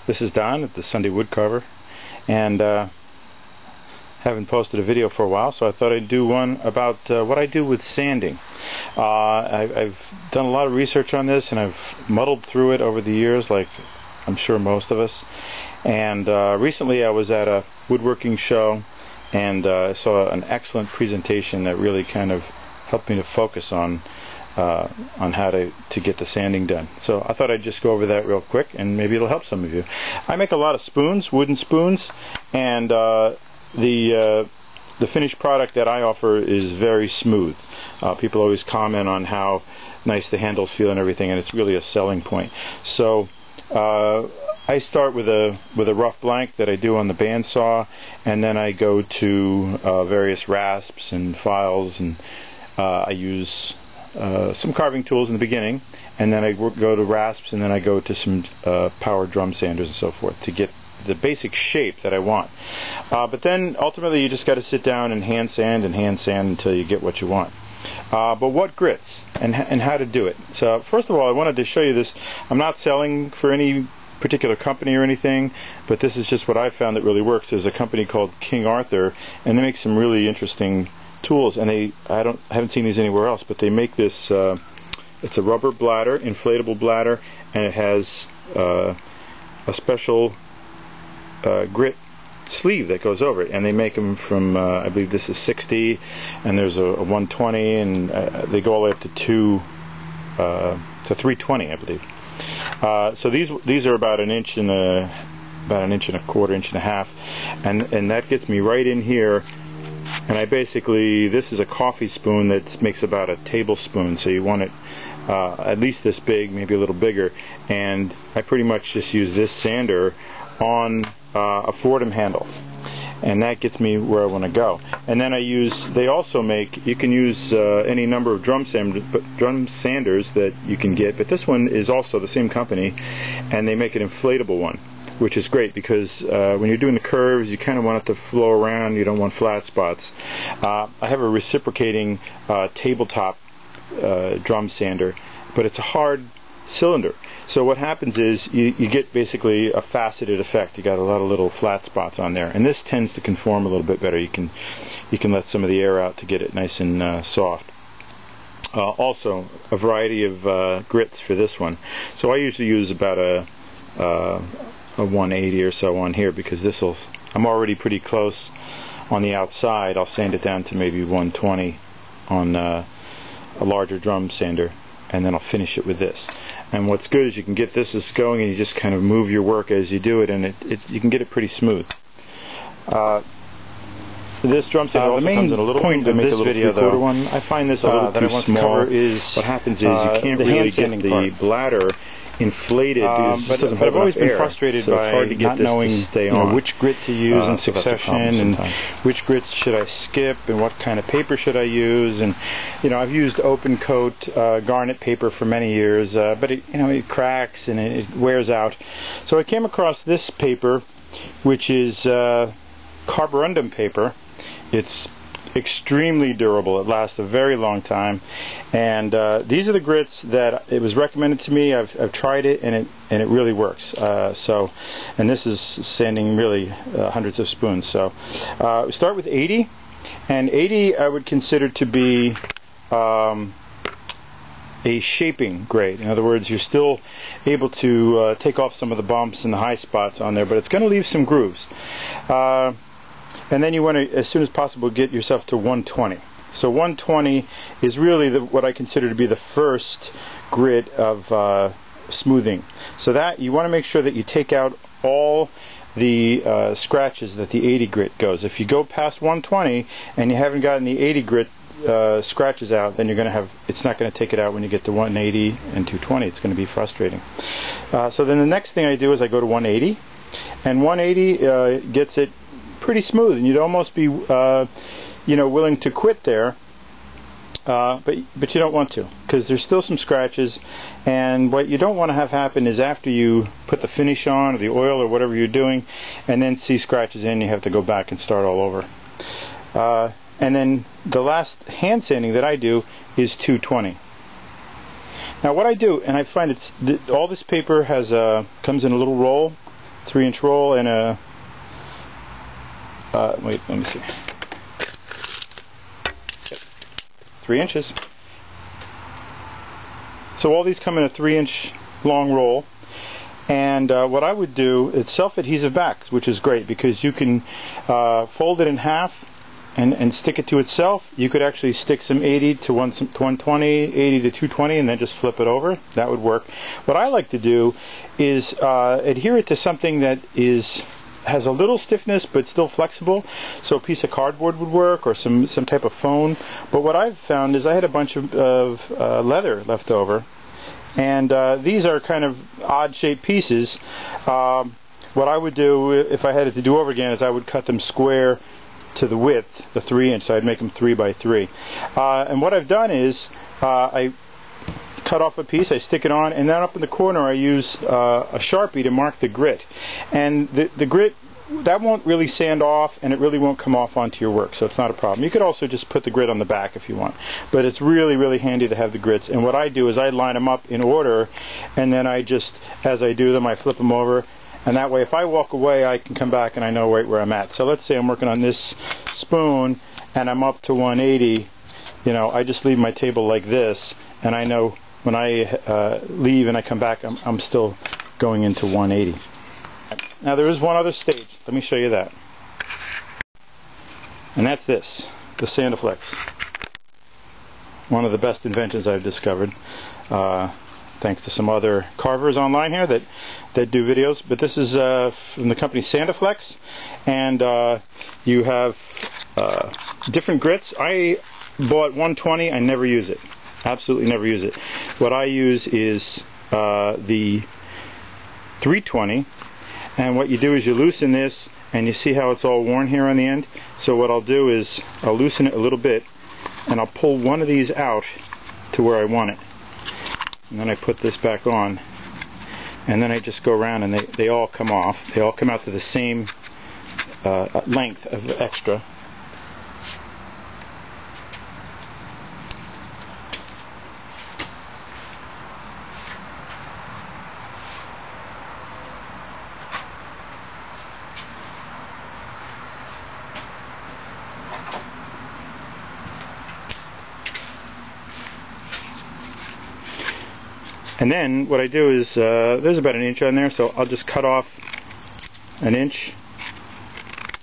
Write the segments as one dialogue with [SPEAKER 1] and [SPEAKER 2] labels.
[SPEAKER 1] This is Don at the Sunday Woodcarver, and haven't posted a video for a while, so I thought I'd do one about what I do with sanding. I've done a lot of research on this, and I've muddled through it over the years, like I'm sure most of us. And recently I was at a woodworking show, and I saw an excellent presentation that really kind of helped me to focus on how to get the sanding done. So I thought I'd just go over that real quick, and maybe it'll help some of you. I make a lot of spoons, wooden spoons, and the finished product that I offer is very smooth. People always comment on how nice the handles feel and everything, and it's really a selling point. So I start with a rough blank that I do on the bandsaw, and then I go to various rasps and files, and I use some carving tools in the beginning, and then I go to rasps, and then I go to some power drum sanders and so forth to get the basic shape that I want. But then ultimately you just got to sit down and hand sand until you get what you want. But what grits and how to do it? So first of all, I wanted to show you this. I'm not selling for any particular company or anything, but this is just what I found that really works. There's a company called King Arthur, and they make some really interesting tools, and I haven't seen these anywhere else, but they make this it's a rubber bladder, inflatable bladder, and it has a special grit sleeve that goes over it, and they make them from I believe this is 60, and there's a 120, and they go all the way up to 320, I believe. So these are about an inch and a quarter, inch and a half, and that gets me right in here. And this is a coffee spoon that makes about a tablespoon, so you want it at least this big, maybe a little bigger. And I pretty much just use this sander on a Fordham handle, and that gets me where I want to go. And then they also make, you can use any number of drum sanders that you can get, but this one is also the same company, and they make an inflatable one, which is great because when you're doing the curves, you kind of want it to flow around. You don't want flat spots. I have a reciprocating tabletop drum sander, but it's a hard cylinder. So what happens is you get basically a faceted effect. You got a lot of little flat spots on there, and this tends to conform a little bit better. You can let some of the air out to get it nice and soft. Also, a variety of grits for this one. So I usually use about a 180 or so on here, because I'm already pretty close on the outside. I'll sand it down to maybe 120 on a larger drum sander, and then I'll finish it with this. And what's good is you can get this going, and you just kind of move your work as you do it, and you can get it pretty smooth. This drum sander also comes in a little point of this video, though. I find this a little too small. What happens is you can't really get the bladder inflated, but I've always been frustrated by not knowing which grit to use in succession, and which grits should I skip, and what kind of paper should I use. And I've used open coat garnet paper for many years, but it cracks and it wears out. So I came across this paper, which is carborundum paper. It's extremely durable. It lasts a very long time, and these are the grits that it was recommended to me. I've tried it, and it really works. And this is sanding really hundreds of spoons. So we start with 80, and 80 I would consider to be a shaping grade. In other words, you're still able to take off some of the bumps and the high spots on there, but it's going to leave some grooves. And then you want to, as soon as possible, get yourself to 120. So 120 is really what I consider to be the first grit of smoothing. So that you want to make sure that you take out all the scratches that the 80 grit goes. If you go past 120 and you haven't gotten the 80 grit scratches out, then it's not going to take it out when you get to 180 and 220. It's going to be frustrating. So then the next thing I do is I go to 180, and 180 gets it pretty smooth, and you'd almost be willing to quit there, but you don't want to, because there's still some scratches. And what you don't want to have happen is after you put the finish on, or the oil, or whatever you're doing, and then see scratches in, you have to go back and start all over. And then the last hand sanding that I do is 220. Now what I do, and I find all this paper comes in a little roll, 3-inch roll and a wait, let me see. 3 inches. So all these come in a 3-inch long roll. And what I would do, it's self-adhesive backs, which is great because you can fold it in half and stick it to itself. You could actually stick some 80 to 120, 80 to 220, and then just flip it over. That would work. What I like to do is adhere it to something that has a little stiffness but still flexible. So a piece of cardboard would work, or some type of foam. But what I've found is I had a bunch of leather left over. And these are kind of odd-shaped pieces. What I would do if I had it to do over again is I would cut them square to the width, the 3-inch, so I'd make them 3 by 3. And what I've done is I cut off a piece, I stick it on, and then up in the corner I use a Sharpie to mark the grit. And the grit, that won't really sand off, and it really won't come off onto your work, so it's not a problem. You could also just put the grit on the back if you want, but it's really, really handy to have the grits. And what I do is I line them up in order, and then I just, as I do them, I flip them over, and that way if I walk away I can come back and I know right where I'm at. So let's say I'm working on this spoon and I'm up to 180, you know, I just leave my table like this, and I know when I leave and I come back I'm still going into 180. Now there is one other stage. Let me show you that. And that's this, the Sandflex. One of the best inventions I've discovered, thanks to some other carvers online here that do videos. But this is from the company Sandflex, and you have different grits. I bought 120. I never use it. Absolutely never use it. What I use is the 320. And what you do is you loosen this, and you see how it's all worn here on the end? So what I'll do is I'll loosen it a little bit, and I'll pull one of these out to where I want it. And then I put this back on, and then I just go around and they all come off. They all come out to the same length of extra. And then what I do is, there's about an inch on there, so I'll just cut off an inch.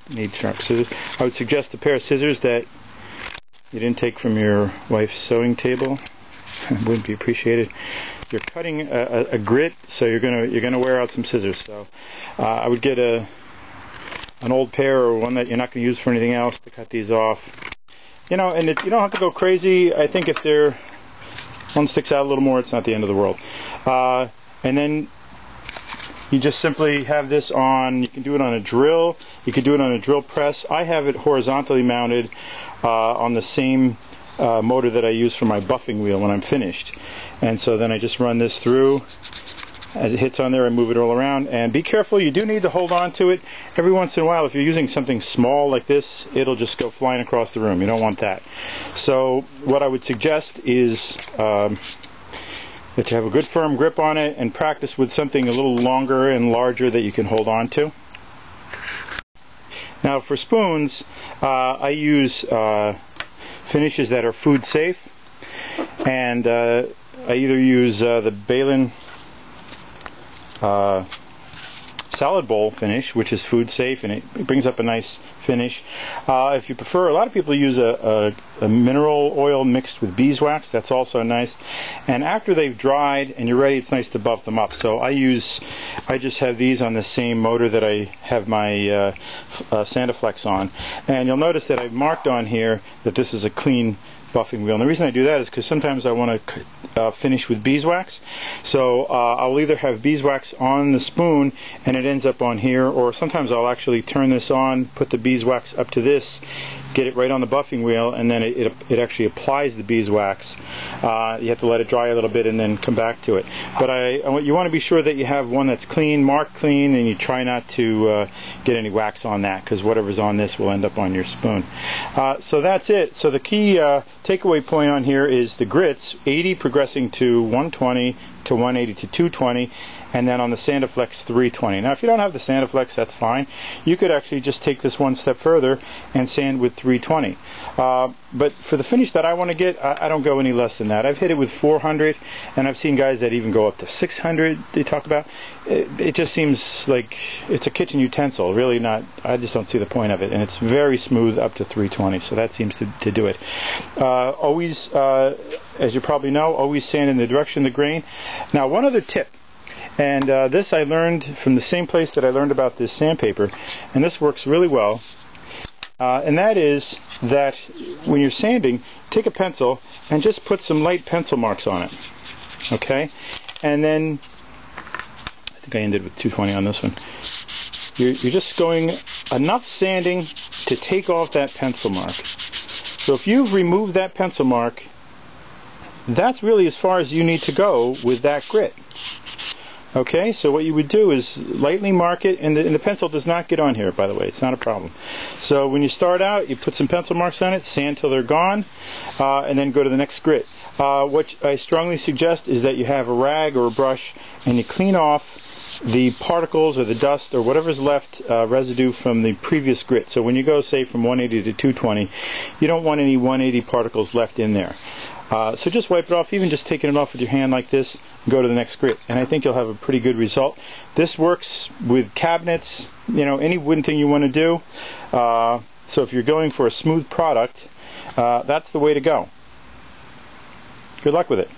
[SPEAKER 1] Need sharp scissors. I would suggest a pair of scissors that you didn't take from your wife's sewing table. It wouldn't be appreciated. You're cutting a grit, so you're gonna wear out some scissors. So I would get an old pair or one that you're not gonna use for anything else to cut these off. You know, and you don't have to go crazy. I think if one sticks out a little more, it's not the end of the world. And then you just simply have this on. You can do it on a drill. You can do it on a drill press. I have it horizontally mounted on the same motor that I use for my buffing wheel when I'm finished. And so then I just run this through. As it hits on there, I move it all around. And be careful, you do need to hold on to it. Every once in a while, if you're using something small like this, it'll just go flying across the room. You don't want that. So what I would suggest is that you have a good firm grip on it and practice with something a little longer and larger that you can hold on to. Now for spoons, I use finishes that are food safe. And I either use the Balin salad bowl finish, which is food safe, and it brings up a nice finish. If you prefer, a lot of people use a mineral oil mixed with beeswax. That's also nice. And after they've dried and you're ready, it's nice to buff them up. So I just have these on the same motor that I have my Sandflex on. And you'll notice that I've marked on here that this is a clean buffing wheel. And the reason I do that is because sometimes I want to finish with beeswax. So I'll either have beeswax on the spoon and it ends up on here, or sometimes I'll actually turn this on, put the beeswax up to this, get it right on the buffing wheel, and then it actually applies the beeswax. You have to let it dry a little bit and then come back to it. But you want to be sure that you have one that's clean, marked clean, and you try not to get any wax on that, because whatever's on this will end up on your spoon. So that's it. So the key takeaway point on here is the grits, 80 progressing to 120 to 180 to 220, and then on the Sandiflex 320. Now if you don't have the Sandiflex, that's fine. You could actually just take this one step further and sand with 320. But for the finish that I want to get, I don't go any less than that. I've hit it with 400, and I've seen guys that even go up to 600 they talk about. It just seems like it's a kitchen utensil, really not. I just don't see the point of it, and it's very smooth up to 320, so that seems to do it. Always, as you probably know, always sand in the direction of the grain. Now one other tip, and this I learned from the same place that I learned about this sandpaper, and this works really well. And that is that when you're sanding, take a pencil and just put some light pencil marks on it. Okay? And then, I think I ended with 220 on this one. You're just going enough sanding to take off that pencil mark. So if you've removed that pencil mark, that's really as far as you need to go with that grit. Okay, so what you would do is lightly mark it, and the pencil does not get on here, by the way. It's not a problem. So when you start out, you put some pencil marks on it, sand till they're gone, and then go to the next grit. What I strongly suggest is that you have a rag or a brush, and you clean off the particles or the dust or whatever's left residue from the previous grit. So when you go, say, from 180 to 220, you don't want any 180 particles left in there. So just wipe it off, even just taking it off with your hand like this, and go to the next grit, and I think you'll have a pretty good result. This works with cabinets, you know, any wooden thing you want to do. So if you're going for a smooth product, that's the way to go. Good luck with it.